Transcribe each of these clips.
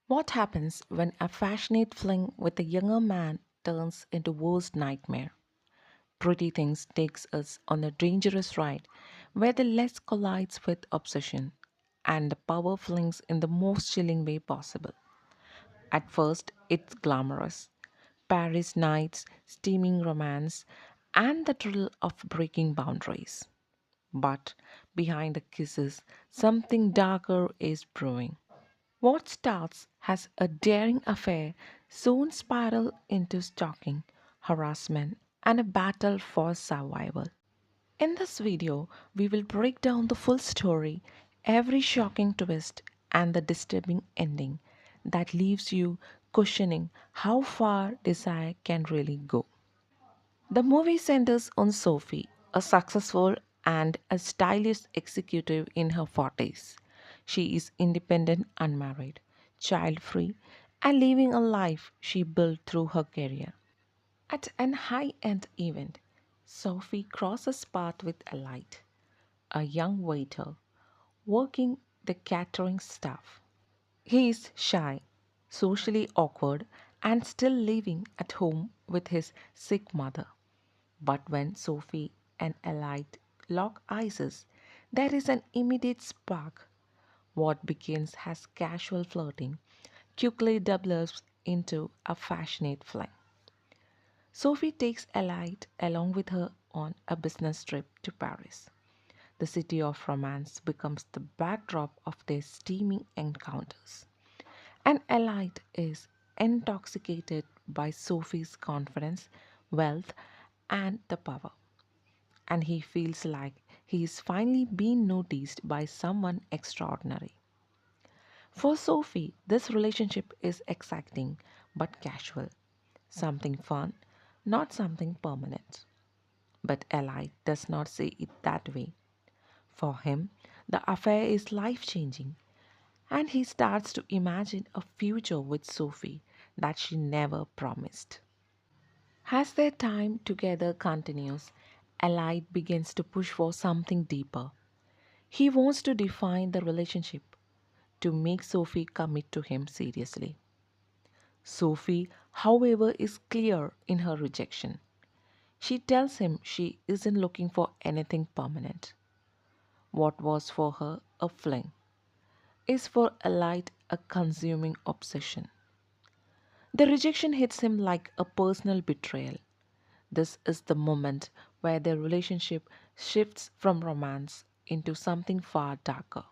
What happens when a passionate fling with a younger man turns into worst nightmare? Pretty Things takes us on a dangerous ride where the lust collides with obsession and the power flings in the most chilling way possible. At first, it's glamorous. Paris nights, steaming romance, and the thrill of breaking boundaries. But behind the kisses, something darker is brewing. What starts as a daring affair soon spirals into stalking, harassment, and a battle for survival. In this video, we will break down the full story, every shocking twist, and the disturbing ending that leaves you questioning how far desire can really go. The movie centers on Sophie, a successful and a stylish executive in her 40s. She is independent, unmarried, child free, and living a life she built through her career. At an high end event, Sophie crosses paths with Elliot, a young waiter working the catering staff. He is shy, socially awkward, and still living at home with his sick mother. But when Sophie and Elliot lock eyes, there is an immediate spark. What begins as casual flirting quickly develops into a passionate fling. Sophie takes Elliot along with her on a business trip to Paris. The city of romance becomes the backdrop of their steaming encounters. And Elliot is intoxicated by Sophie's confidence, wealth, and the power. And he feels like he is finally being noticed by someone extraordinary. For Sophie, this relationship is exciting but casual, something fun, not something permanent. But Eli does not see it that way. For him, the affair is life changing, and he starts to imagine a future with Sophie that she never promised. As their time together continues, Eli begins to push for something deeper. He wants to define the relationship, to make Sophie commit to him seriously. Sophie, however, is clear in her rejection. She tells him she isn't looking for anything permanent. What was for her a fling is for Elite a consuming obsession. The rejection hits him like a personal betrayal. This is the moment where their relationship shifts from romance into something far darker.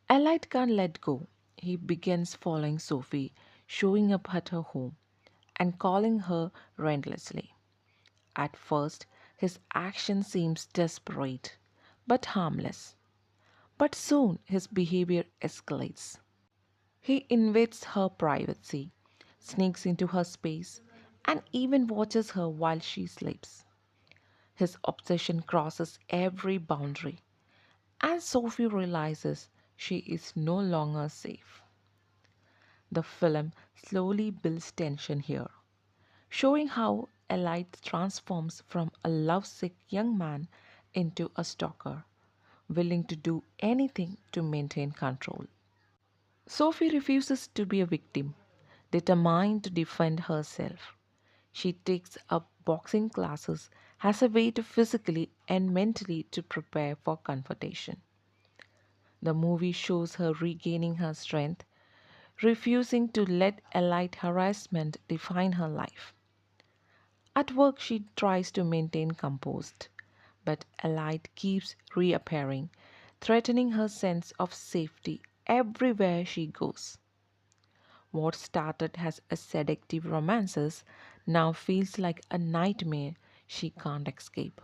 Elite can't let go. He begins following Sophie, showing up at her home, and calling her relentlessly. At first, his action seems desperate, but harmless. But soon his behavior escalates. He invades her privacy, sneaks into her space, and even watches her while she sleeps. His obsession crosses every boundary, and Sophie realizes she is no longer safe. The film slowly builds tension here, showing how Elite transforms from a lovesick young man into a stalker, willing to do anything to maintain control. Sophie refuses to be a victim, determined to defend herself. She takes up boxing classes as a way to physically and mentally to prepare for confrontation. The movie shows her regaining her strength, refusing to let elite harassment define her life. At work, she tries to maintain composed, but elite keeps reappearing, threatening her sense of safety everywhere she goes. What started as a seductive romances now feels like a nightmare she can't escape.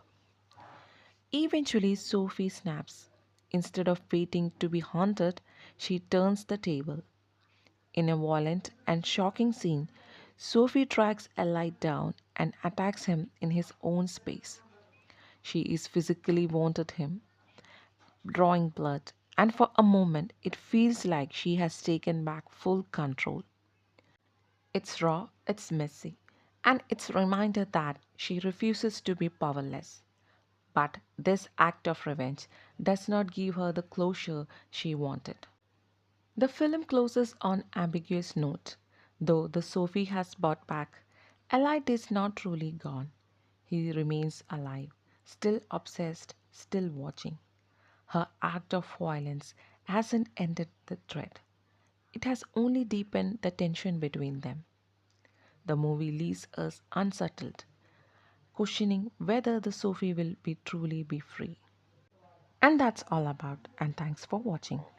Eventually, Sophie snaps. Instead of waiting to be haunted, she turns the table. In a violent and shocking scene, Sophie tracks Elliot down and attacks him in his own space. She is physically wanted him, drawing blood, and for a moment it feels like she has taken back full control. It's raw, it's messy, and it's a reminder that she refuses to be powerless. But this act of revenge does not give her the closure she wanted. The film closes on ambiguous note. Though the Sophie has brought back, Elliot is not truly gone. He remains alive, still obsessed, still watching. Her act of violence hasn't ended the thread. It has only deepened the tension between them. The movie leaves us unsettled, questioning whether the Sophie will be truly be free. And that's all about, and thanks for watching.